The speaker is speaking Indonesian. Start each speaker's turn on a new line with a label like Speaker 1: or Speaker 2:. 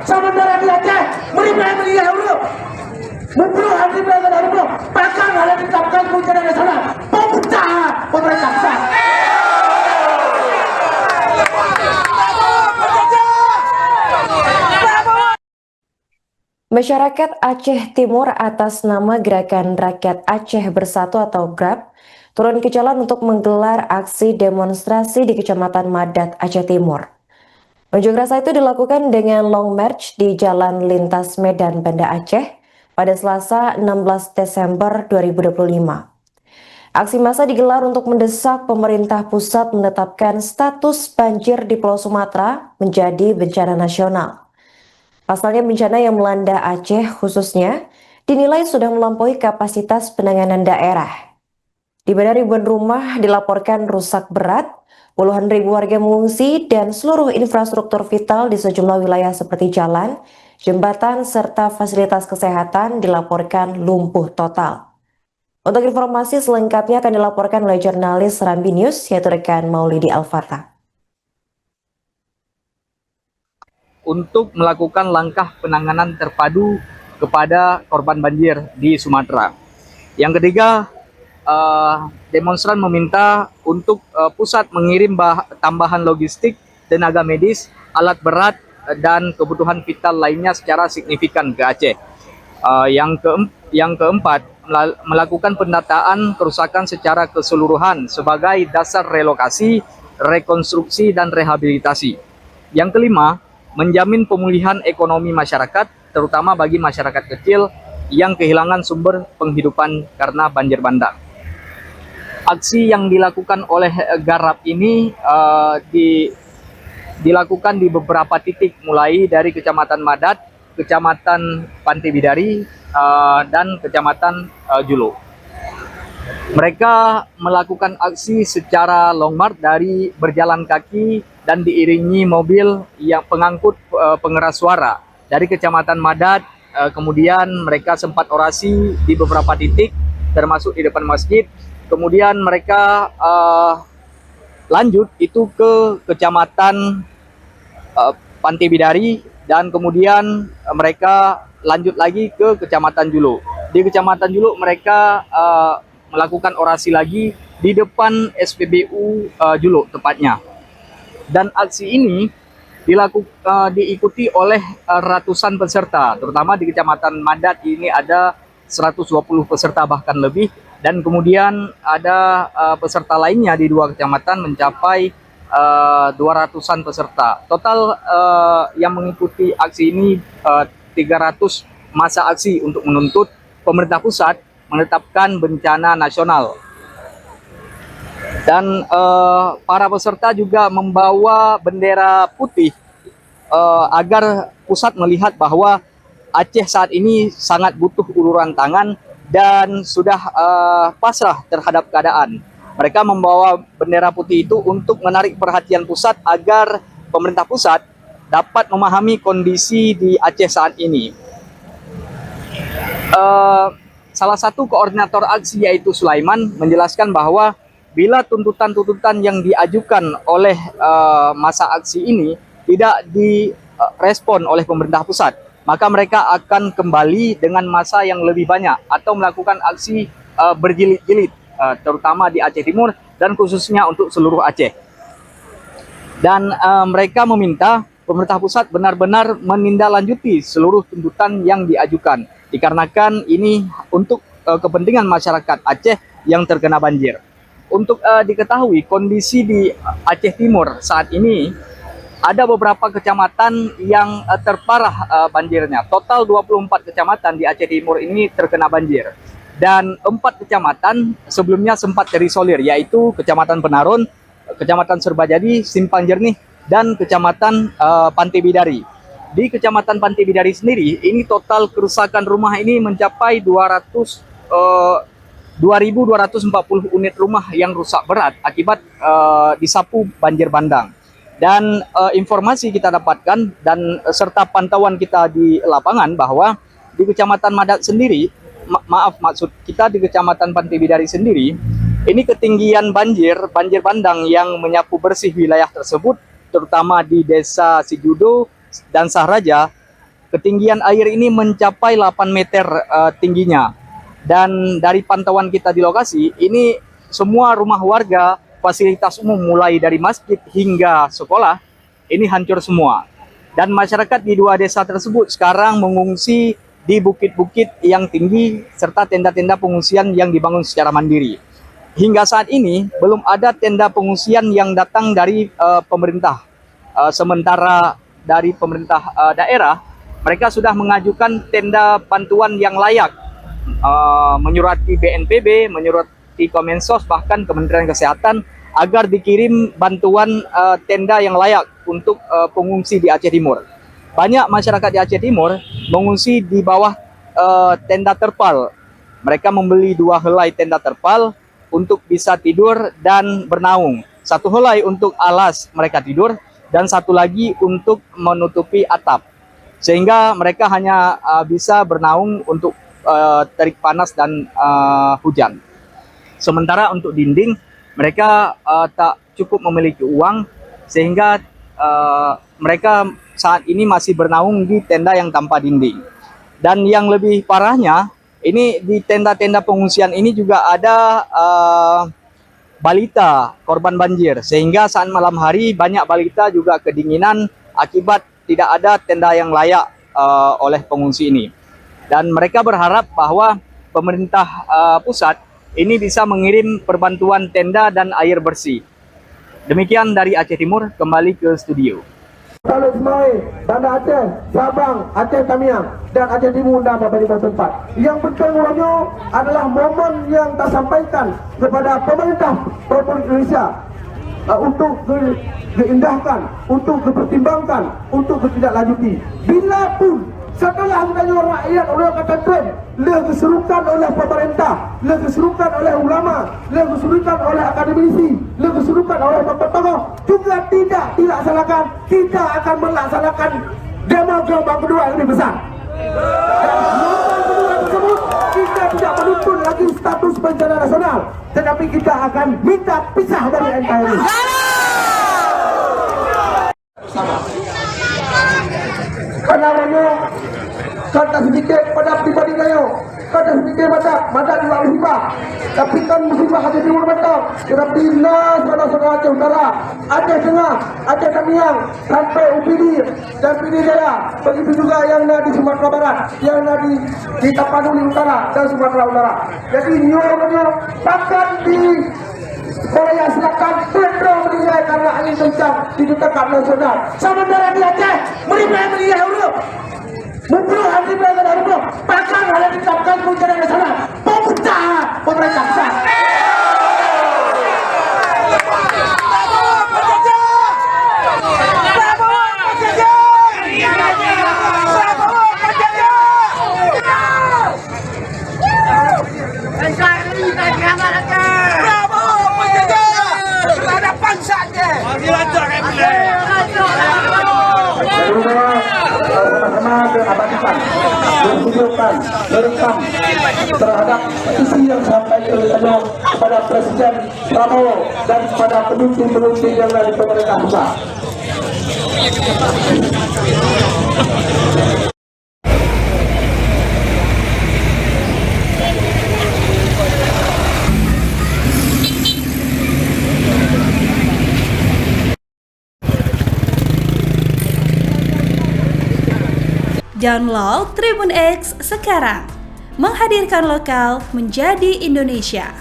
Speaker 1: sementara di Aceh media dulu Mupro Haji Belanda Harimau bahkan ada ditetapkan bencana nasional pemerintah pusat.
Speaker 2: Masyarakat Aceh Timur atas nama Gerakan Rakyat Aceh Bersatu atau GRAB turun ke jalan untuk menggelar aksi demonstrasi di Kecamatan Madat, Aceh Timur. Unjuk rasa itu dilakukan dengan long march di Jalan Lintas Medan Banda Aceh pada Selasa 16 Desember 2025. Aksi massa digelar untuk mendesak pemerintah pusat menetapkan status banjir di Pulau Sumatera menjadi bencana nasional. Pasalnya bencana yang melanda Aceh khususnya dinilai sudah melampaui kapasitas penanganan daerah. Di mana ribuan rumah dilaporkan rusak berat, puluhan ribu warga mengungsi dan seluruh infrastruktur vital di sejumlah wilayah seperti jalan, jembatan, serta fasilitas kesehatan dilaporkan lumpuh total. Untuk informasi selengkapnya akan dilaporkan oleh jurnalis Rambi News yaitu rekan Maulidi Al-Fatah.
Speaker 3: Untuk melakukan langkah penanganan terpadu kepada korban banjir di Sumatera. Yang ketiga, demonstran meminta untuk pusat mengirim tambahan logistik, tenaga medis, alat berat, dan kebutuhan vital lainnya secara signifikan ke Aceh. Yang keempat, melakukan pendataan kerusakan secara keseluruhan sebagai dasar relokasi, rekonstruksi, dan rehabilitasi. Yang kelima, menjamin pemulihan ekonomi masyarakat, terutama bagi masyarakat kecil yang kehilangan sumber penghidupan karena banjir bandang. Aksi yang dilakukan oleh GRAB ini dilakukan di beberapa titik, mulai dari Kecamatan Madat, Kecamatan Pantai Bidari, dan Kecamatan Julo. Mereka melakukan aksi secara long march dari berjalan kaki dan diiringi mobil yang pengangkut pengeras suara dari Kecamatan Madat. Kemudian mereka sempat orasi di beberapa titik termasuk di depan masjid. Kemudian mereka lanjut itu ke Kecamatan Pantai Bidari dan kemudian mereka lanjut lagi ke Kecamatan Julo. Di Kecamatan Julo mereka melakukan orasi lagi di depan SPBU Julo tepatnya. Dan aksi ini diikuti oleh ratusan peserta, terutama di Kecamatan Madat ini ada 120 peserta bahkan lebih, dan kemudian ada peserta lainnya di dua kecamatan mencapai 200-an peserta. Total yang mengikuti aksi ini 300 massa aksi untuk menuntut pemerintah pusat menetapkan bencana nasional. Dan para peserta juga membawa bendera putih agar pusat melihat bahwa Aceh saat ini sangat butuh uluran tangan dan sudah pasrah terhadap keadaan. Mereka membawa bendera putih itu untuk menarik perhatian pusat agar pemerintah pusat dapat memahami kondisi di Aceh saat ini. Salah satu koordinator aksi yaitu Sulaiman menjelaskan bahwa bila tuntutan-tuntutan yang diajukan oleh massa aksi ini tidak direspon oleh pemerintah pusat, maka mereka akan kembali dengan massa yang lebih banyak atau melakukan aksi berjilid-jilid, terutama di Aceh Timur dan khususnya untuk seluruh Aceh. Dan mereka meminta pemerintah pusat benar-benar menindaklanjuti seluruh tuntutan yang diajukan, dikarenakan ini untuk kepentingan masyarakat Aceh yang terkena banjir. Untuk diketahui kondisi di Aceh Timur saat ini, ada beberapa kecamatan yang terparah banjirnya. Total 24 kecamatan di Aceh Timur ini terkena banjir. Dan 4 kecamatan sebelumnya sempat terisolir, yaitu Kecamatan Penaron, Kecamatan Serbajadi, Simpang Jernih, dan Kecamatan Pantai Bidari. Di Kecamatan Pantai Bidari sendiri, ini total kerusakan rumah ini mencapai 2.240 unit rumah yang rusak berat akibat disapu banjir bandang. Dan informasi kita dapatkan dan serta pantauan kita di lapangan bahwa di Kecamatan Madat sendiri, maksud kita di Kecamatan Pantai Bidari sendiri, ini ketinggian banjir bandang yang menyapu bersih wilayah tersebut, terutama di Desa Sijudo, dan Sahraja, ketinggian air ini mencapai 8 meter tingginya. Dan dari pantauan kita di lokasi, ini semua rumah warga, fasilitas umum mulai dari masjid hingga sekolah, ini hancur semua. Dan masyarakat di 2 desa tersebut sekarang mengungsi di bukit-bukit yang tinggi serta tenda-tenda pengungsian yang dibangun secara mandiri. Hingga saat ini belum ada tenda pengungsian yang datang dari pemerintah. Sementara dari pemerintah daerah, mereka sudah mengajukan tenda bantuan yang layak, menyurati BNPB, menyurati Kemensos, bahkan Kementerian Kesehatan agar dikirim bantuan tenda yang layak untuk pengungsi di Aceh Timur. Banyak masyarakat di Aceh Timur mengungsi di bawah tenda terpal. Mereka membeli 2 helai tenda terpal untuk bisa tidur dan bernaung. 1 helai untuk alas mereka tidur dan 1 lagi untuk menutupi atap. Sehingga mereka hanya bisa bernaung untuk terik panas dan hujan. Sementara untuk dinding mereka tak cukup memiliki uang, sehingga mereka saat ini masih bernaung di tenda yang tanpa dinding. Dan yang lebih parahnya, ini di tenda-tenda pengungsian ini juga ada balita korban banjir, sehingga saat malam hari banyak balita juga kedinginan akibat tidak ada tenda yang layak oleh pengungsi ini. Dan mereka berharap bahwa pemerintah pusat ini bisa mengirim perbantuan tenda dan air bersih. Demikian dari Aceh Timur, kembali ke studio.
Speaker 1: Taluk Semai, Banda Aceh, Sabang, Aceh Tamiang, dan Aceh Timur dan beberapa tempat. Yang bertanggungannya adalah momen yang tak sampaikan kepada pemerintah Republik Indonesia untuk diindahkan, untuk dipertimbangkan, untuk ditindaklanjuti. Bila pun setelah menanya rakyat oleh kata tren, keserukan oleh pemerintah, keserukan oleh ulama, keserukan oleh akademisi, keserukan oleh tokoh-tokoh juga tidak dilaksanakan, kita akan melaksanakan demo gelombang kedua yang lebih besar. Dan gelombang kedua tersebut kita tidak menuntut lagi status bencana nasional, tetapi kita akan minta pisah dari NKRI. Penamanya kata sedikit pada pribadi kayo, kata sedikit pada juga musibah. Tapi kan musibah Aceh Timur betul. Tetapi saudara-saudara Aceh Utara, Aceh Tengah, Aceh Tamiang, sampai UPD dan PD Jaya, begitu juga yang ada di Sumatera Barat, yang ada di Tapanuli Utara dan Sumatera Utara. Jadi nyonya bahkan di Korea Selatan tendang meninggal karena angin kencang di dekat nasional. Sementara di Aceh meninggal huruf. Membunuh anti pelanggan hukum, bahkan hal yang ditetapkan bencana nasional. Pemerintah pusat. Sama-sama diabadikan, divideokan, direkam terhadap petisi yang disampaikan oleh kepada Presiden Prabowo dan kepada pemimpin-pemimpin yang dari pemerintah pusat.
Speaker 4: Download Tribun X sekarang, menghadirkan lokal menjadi Indonesia.